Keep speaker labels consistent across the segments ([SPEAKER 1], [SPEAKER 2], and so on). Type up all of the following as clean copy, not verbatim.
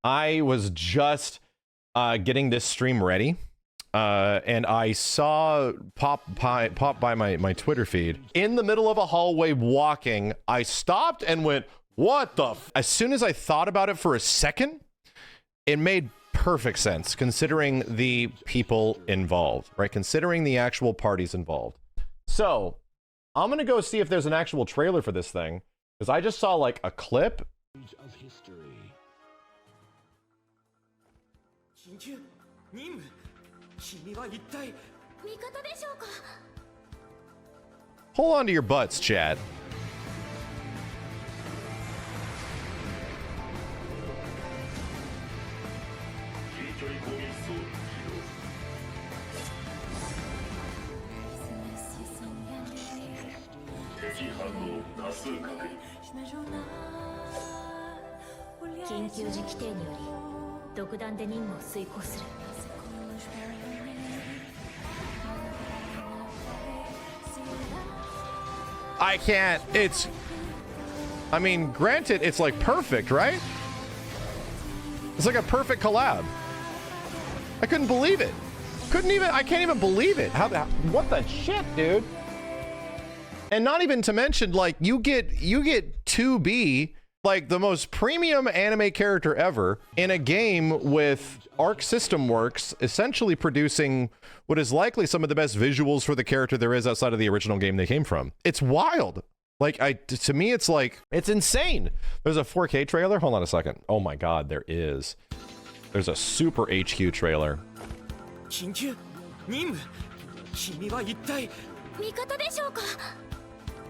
[SPEAKER 1] I was just getting this stream ready, and I saw pop by my Twitter feed. In the middle of a hallway walking, I stopped and went, what the f? As soon as I thought about it for a second, it made perfect sense, considering the people involved, right? Considering the actual parties involved. So, I'm gonna go see if there's an actual trailer for this thing, because I just saw, like, a clip.
[SPEAKER 2] Of history.
[SPEAKER 1] Hold on to your butts, chat. I can't, I mean, granted, it's like perfect, right? It's like a perfect collab. I couldn't believe it. I can't even believe it. What the shit, dude? And not even to mention, like, you get 2B, like the most premium anime character ever, in a game with Arc System Works essentially producing what is likely some of the best visuals for the character there is outside of the original game they came from. It's wild. Like, to me, it's like, it's insane. There's a 4K trailer. Hold on a second. Oh my God, there is. There's a Super HQ trailer.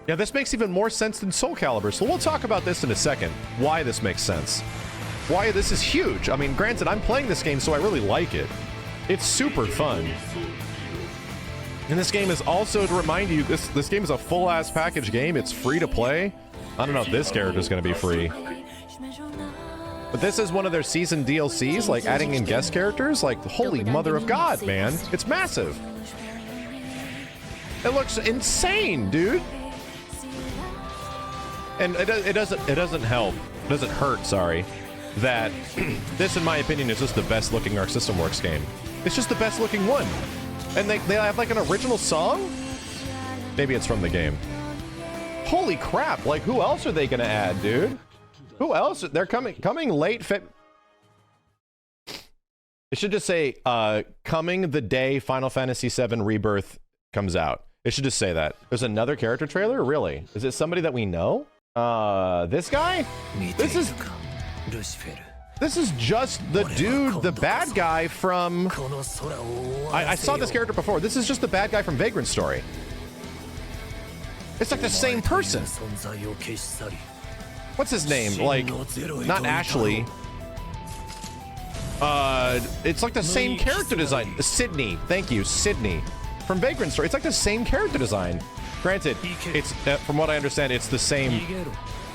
[SPEAKER 1] Yeah, this makes even more sense than Soul Calibur, so we'll talk about this in a second. Why this makes sense. Why this is huge. I mean, granted, I'm playing this game, so I really like it. It's super fun. And this game is also, to remind you, this game is a full-ass package game. It's free to play. I don't know if this character is going to be free. But this is one of their season DLCs, like adding in guest characters. Like, holy mother of God, man. It's massive. It looks insane, dude. And it doesn't help. It doesn't hurt, sorry, that this, in my opinion, is just the best looking Arc System Works game. It's just the best looking one. And they have like an original song? Maybe it's from the game. Holy crap, like who else are they gonna add, dude? Who else? They're coming late. It should just say, coming the day Final Fantasy VII Rebirth comes out. It should just say that. There's another character trailer? Really? Is it somebody that we know? This guy? This is just the dude, the bad guy from... I saw this character before. This is just the bad guy from Vagrant Story. It's like the same person. What's his name? Like, not Ashley. It's like the same character design. Sydney. Thank you, Sydney. From Vagrant Story. It's like the same character design. Granted, it's from what I understand, it's the same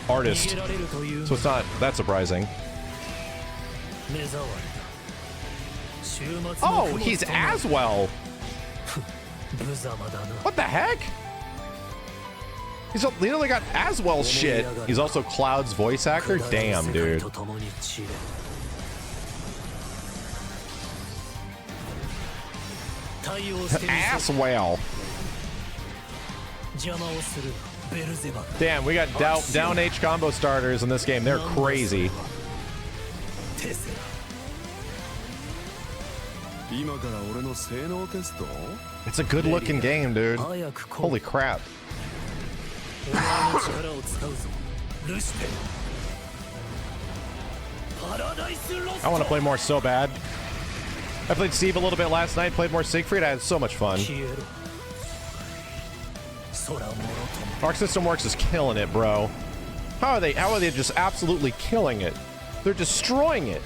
[SPEAKER 1] artist, so it's not that surprising. Oh, he's Aswell. What the heck? He literally got Aswell shit. He's also Cloud's voice actor. Damn, dude. Aswell. Damn, we got down H combo starters in this game. They're crazy. It's a good looking game, dude. Holy crap. I want to play more so bad. I played Steve a little bit last night, played more Siegfried. I had so much fun. Arc System Works is killing it, bro. How are they just absolutely killing it? They're destroying it.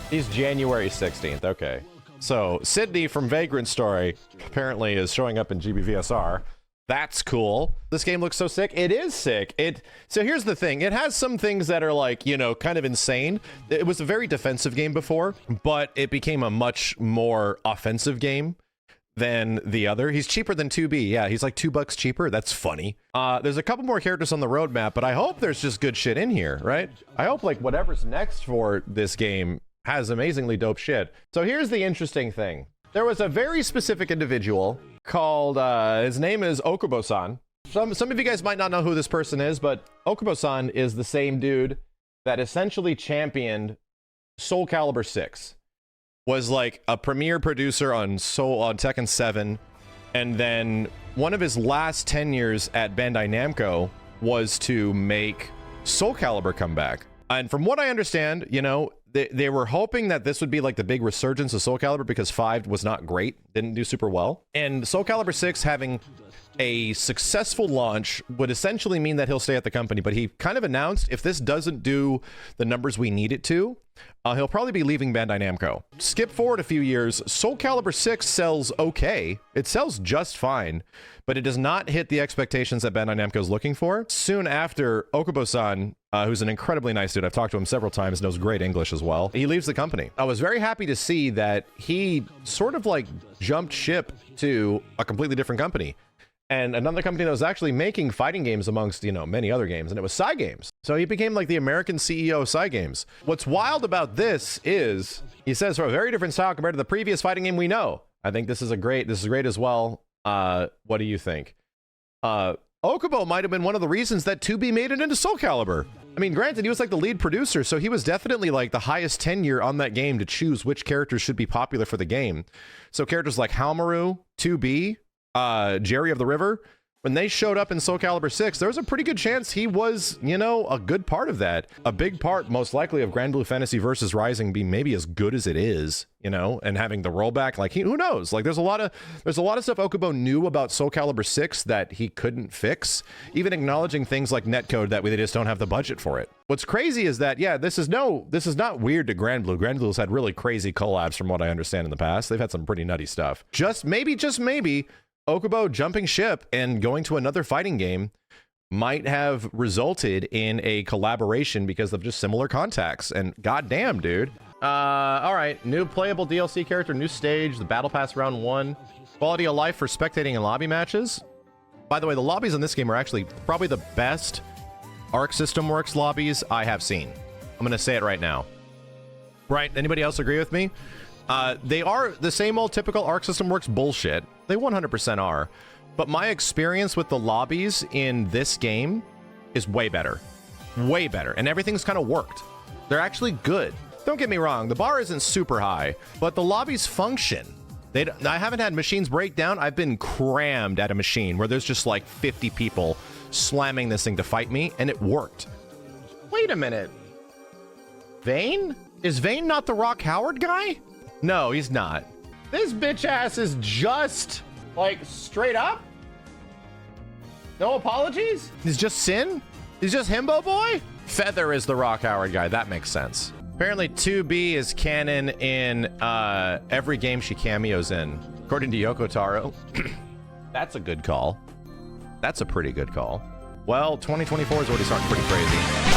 [SPEAKER 1] He's January 16th. Okay. So, Sydney from Vagrant Story apparently is showing up in GBVSR. That's cool. This game looks so sick. It is sick. So here's the thing. It has some things that are like, you know, kind of insane. It was a very defensive game before, but it became a much more offensive game than the other. He's cheaper than 2B. Yeah, he's like $2 cheaper. That's funny. There's a couple more characters on the roadmap, but I hope there's just good shit in here, right? I hope like whatever's next for this game has amazingly dope shit. So here's the interesting thing. There was a very specific individual called, his name is Okubo-san. Some of you guys might not know who this person is, but Okubo-san is the same dude that essentially championed Soul Calibur 6. Was like a premier producer on Tekken 7, and then one of his last tenures at Bandai Namco was to make Soul Calibur come back. And from what I understand, you know, they were hoping that this would be like the big resurgence of Soul Calibur because 5 was not great, didn't do super well. And Soul Calibur 6 having a successful launch would essentially mean that he'll stay at the company, but he kind of announced if this doesn't do the numbers we need it to, he'll probably be leaving Bandai Namco. Skip forward a few years, Soul Calibur 6 sells okay. It sells just fine, but it does not hit the expectations that Bandai Namco is looking for. Soon after, Okubo-san, who's an incredibly nice dude, I've talked to him several times, knows great English as well, he leaves the company. I was very happy to see that he sort of like jumped ship to a completely different company. And another company that was actually making fighting games amongst, you know, many other games, and it was Cygames. So he became like the American CEO of Cygames. What's wild about this is, he says, for a very different style compared to the previous fighting game we know. I think this is great as well. What do you think? Okubo might have been one of the reasons that 2B made it into Soul Calibur. I mean, granted, he was like the lead producer, so he was definitely like the highest tenure on that game to choose which characters should be popular for the game. So characters like Halmaru, 2B, Jerry of the River, when they showed up in Soul Calibur 6, there was a pretty good chance he was, you know, a good part of that. A big part, most likely, of Granblue Fantasy Versus Rising being maybe as good as it is, you know, and having the rollback. Like, who knows? Like, there's a lot of stuff Okubo knew about Soul Calibur 6 that he couldn't fix, even acknowledging things like netcode that they just don't have the budget for it. What's crazy is that, yeah, this is not weird to Granblue. Granblue's had really crazy collabs from what I understand in the past. They've had some pretty nutty stuff. Just maybe, Okubo jumping ship and going to another fighting game might have resulted in a collaboration because of just similar contacts. And goddamn, dude. All right, new playable DLC character, new stage, the Battle Pass Round 1, quality of life for spectating in lobby matches. By the way, the lobbies in this game are actually probably the best Arc System Works lobbies I have seen. I'm gonna say it right now. Right? Anybody else agree with me? They are the same old typical Arc System Works bullshit. They 100% are. But my experience with the lobbies in this game is way better. Way better. And everything's kind of worked. They're actually good. Don't get me wrong, the bar isn't super high, but the lobbies function. I haven't had machines break down. I've been crammed at a machine where there's just like 50 people slamming this thing to fight me, and it worked. Wait a minute. Vane? Is Vane not the Rock Howard guy? No, he's not. This bitch ass is just, like, straight up? No apologies? He's just Sin? He's just Himbo Boy? Feather is the Rock Howard guy. That makes sense. Apparently 2B is canon in every game she cameos in. According to Yoko Taro. That's a good call. That's a pretty good call. Well, 2024 is already starting pretty crazy.